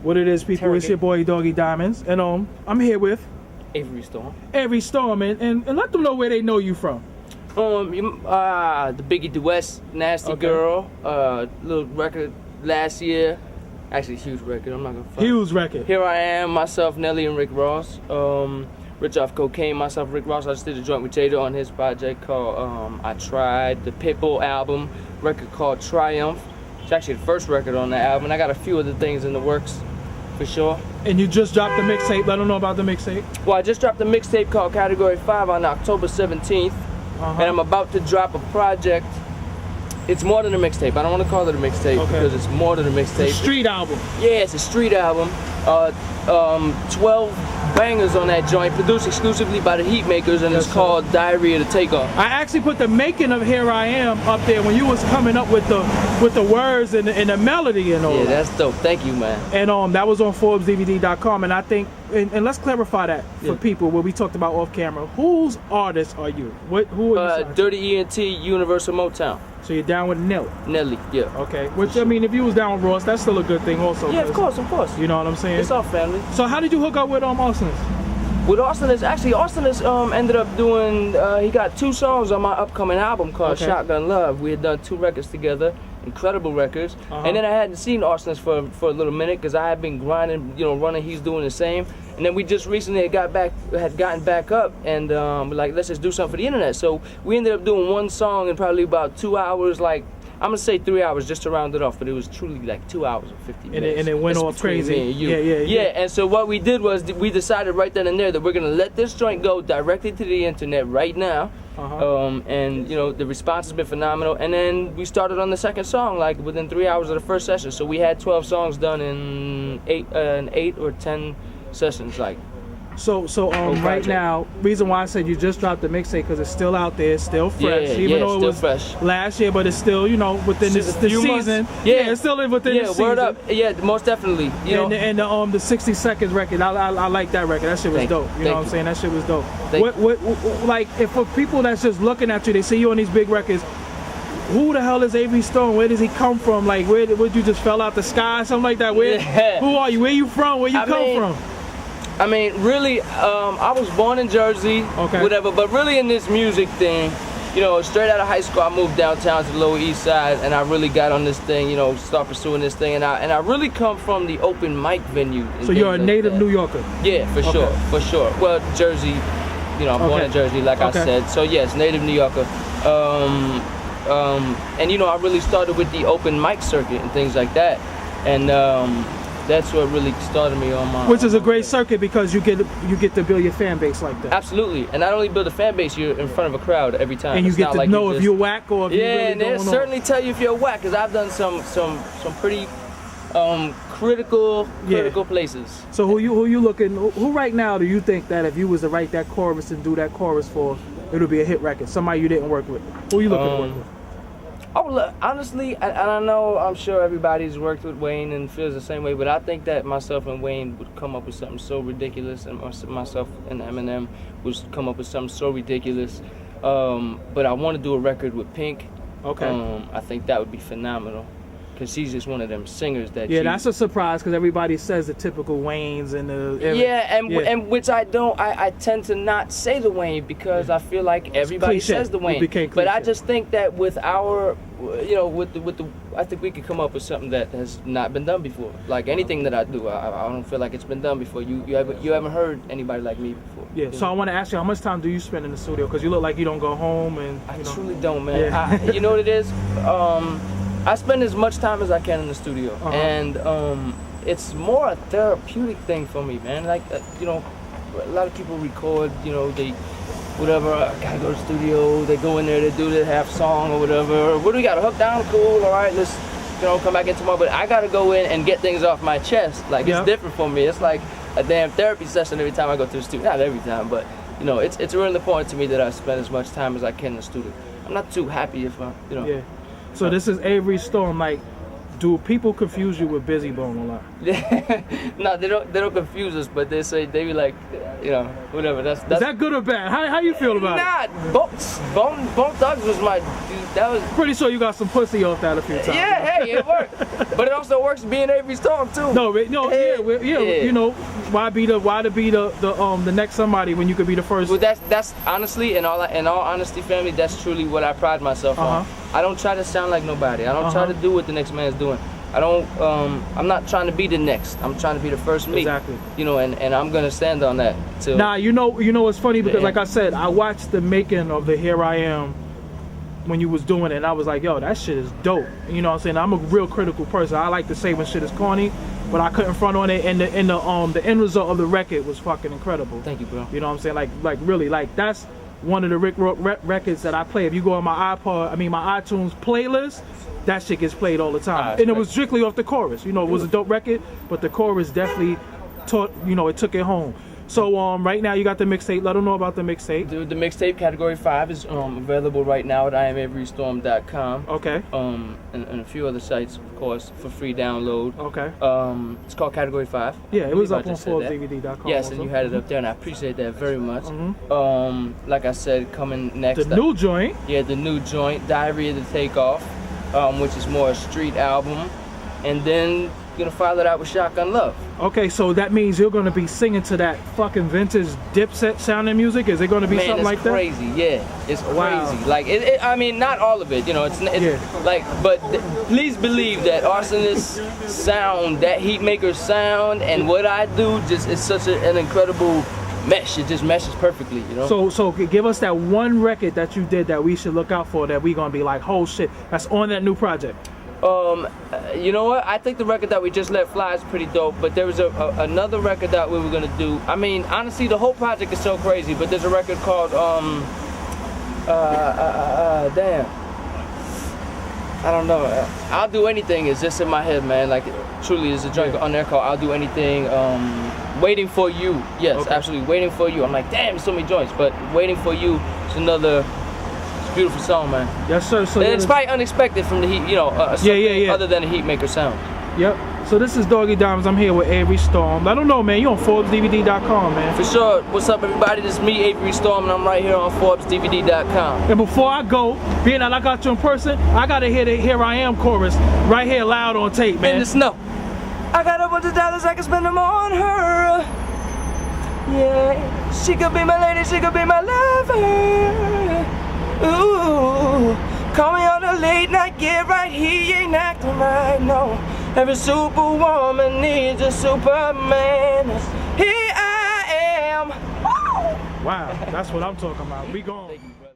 What it is, people, it's your boy Doggy Diamonds, and I'm here with Avery Storm. Avery Storm, and let them know where they know you from. The Biggie Duets, Nasty Girl, little record last year. Actually, huge record, I'm not gonna front. Huge record. Here I Am, myself, Nelly, and Rick Ross. Rich Off Cocaine, myself, Rick Ross. I just did a joint with Jada on his project called I Tried. The Pitbull album, record called Triumph. It's actually the first record on the album. I got a few other things in the works, for sure. And you just dropped the mixtape. Let them know about the mixtape. Well, I just dropped a mixtape called Category 5 on October 17th. And I'm about to drop a project. It's more than a mixtape. I don't want to call it a mixtape because it's more than a mixtape. It's a street album. Yeah, it's a street album. 12 bangers on that joint, produced exclusively by the Heatmakers, and it's called Diary of the Takeoff. I actually put the making of Here I Am up there when you was coming up with the words and the melody and all. Yeah, that's dope. Thank you, man. And that was on FORBEZDVD.com, and I think, and let's clarify that for people what we talked about off camera. Whose artist are you? Who are you? Dirty ENT, Universal Motown. So you're down with Nelly? Nelly, yeah. Okay, which I mean, if you was down with Ross, that's still a good thing also. Yeah, of course, of course. You know what I'm saying? It's all family. So how did you hook up with Austin? With Austin ended up doing, he got 2 songs on my upcoming album called Shotgun Love. We had done 2 records together, incredible records. And then I hadn't seen Austin for a little minute because I had been grinding, running, he's doing the same. And then we just recently had gotten back up and we're like, let's just do something for the internet. So we ended up doing 1 song in probably about 2 hours, like, I'm gonna say 3 hours just to round it off, but it was truly like 2 hours and 50 minutes. And it went off crazy. Yeah, and so what we did was we decided right then and there that we're gonna let this joint go directly to the internet right now. And the response has been phenomenal. And then we started on the second song like within 3 hours of the first session. So we had 12 songs done in 8 or 10 sessions, like. So right now, reason why I said you just dropped the mixtape because it's still out there, it's still fresh, even though it was fresh last year, but it's still within the season. Yeah, it's still within the season. Word up. Yeah, most definitely. And the 60 seconds record, I like that record. That shit was dope. You know what I'm saying? That shit was dope. What like if for people that's just looking at you, they see you on these big records. Who the hell is Avery Stone? Where does he come from? Like, would you just fell out the sky, something like that? Who are you? Where you from? Where you come from? I mean, really, I was born in Jersey, whatever, but really in this music thing, straight out of high school, I moved downtown to the Lower East Side, and I really got on this thing, start pursuing this thing, and I really come from the open mic venue. So you're a native New Yorker? Yeah, for sure. Well, Jersey, I'm born in Jersey, like I said, so yes, native New Yorker. And I really started with the open mic circuit and things like that, and that's what really started me on my. Which is a great circuit because you get to build your fan base like that. Absolutely, and not only build a fan base, you're in front of a crowd every time. And you get to know if you're whack or if you're really and they'll certainly tell you if you're whack, because I've done some pretty critical places. So who you looking? Who right now do you think that if you was to write that chorus and do that chorus for, it would be a hit record? Somebody you didn't work with. Who you looking to work with? Honestly, and I know I'm sure everybody's worked with Wayne and feels the same way, but I think that myself and Wayne would come up with something so ridiculous, and myself and Eminem would come up with something so ridiculous. But I want to do a record with Pink. I think that would be phenomenal. Because she's just one of them singers that that's a surprise because everybody says the typical Waynes and the and which I don't I tend to not say the Wayne because I feel like everybody says the Wayne, but I just think that with our I think we could come up with something that has not been done before. Like anything that I do, I don't feel like it's been done before. You haven't heard anybody like me before. Yeah. So I want to ask you, how much time do you spend in the studio? Because you look like you don't go home and I truly don't, man. You know what it is? I spend as much time as I can in the studio, and it's more a therapeutic thing for me, man. Like, a lot of people record, they, whatever, I gotta go to the studio, they go in there, they do their half song or whatever. What do we got, a hook down? Cool, all right, let's, come back in tomorrow. But I gotta go in and get things off my chest. Like, it's different for me. It's like a damn therapy session every time I go to the studio. Not every time, but, it's really important to me that I spend as much time as I can in the studio. I'm not too happy if So this is Avery Storm. Like, do people confuse you with Bizzy Bone a lot? No, they don't confuse us, but they be like, whatever. That's is that good or bad? How you feel about it? Bone Thugs was that was. Pretty sure you got some pussy off that a few times. Yeah, hey, it worked. But it also works being Avery Storm too. No, you know, why to be the next somebody when you could be the first? Well, that's honestly, in all honesty, family, that's truly what I pride myself on. I don't try to sound like nobody. I don't try to do what the next man's doing. I don't. I'm not trying to be the next. I'm trying to be the first me. Exactly. You know, and I'm gonna stand on that. Till nah, you know it's funny because like I said, I watched the making of the Here I Am when you was doing it, and I was like, yo, that shit is dope. You know what I'm saying? I'm a real critical person. I like to say when shit is corny, but I couldn't front on it. And the end result of the record was fucking incredible. Thank you, bro. You know what I'm saying? Like really, like that's one of the Rick records that I play. If you go on my iTunes playlist, that shit gets played all the time. And it was strictly off the chorus. You know, it was a dope record, but the chorus definitely it took it home. So right now you got the mixtape. Let them know about the mixtape. The mixtape Category 5 is available right now at IamAveryStorm.com. Okay. And a few other sites, of course, for free download. Okay. It's called Category 5. Yeah, it was up on FORBEZDVD.com. Yes, and you had it up there, and I appreciate that very much. Like I said, coming next. The new joint. Yeah, the new joint, Diary of the Takeoff, which is more a street album, and then gonna file it out with Shotgun Love. Okay, so that means you're gonna be singing to that fucking vintage Dipset sounding music. Is it gonna be something like that? Man, it's crazy. Yeah, it's crazy. Like I mean, not all of it. You know, it's like, but please believe that Arsonist's sound, that Heatmakers sound, and what I do just is such an incredible mesh. It just meshes perfectly, you know. So give us that one record that you did that we should look out for, that we gonna be like, oh shit, that's on that new project. You know what? I think the record that we just let fly is pretty dope, but there was another record that we were gonna do. I mean, honestly, the whole project is so crazy, but there's a record called damn, I don't know. I'll Do Anything is just in my head, man. Like, truly, there's a joint on there called I'll Do Anything. Waiting for You. Yes, absolutely. Waiting for You. I'm like, damn, so many joints, but Waiting for You is another beautiful song, man. Yes, sir. So it's probably unexpected from the Heat, you know, other than the Heatmaker sound. Yep. So this is Doggy Diamonds. I'm here with Avery Storm. Let them know, man. You on FORBEZDVD.com, man. For sure. What's up, everybody? This is me, Avery Storm, and I'm right here on FORBEZDVD.com. And before I go, being that I got you in person, I gotta hear the Here I Am chorus right here, loud on tape, man. In the snow. I got a bunch of dollars, I can spend them on her. Yeah, she could be my lady, she could be my lover. Ooh, call me on a late night, get right, he ain't acting right, no. Every superwoman needs a Superman. Here I am. Wow, that's what I'm talking about. We gone.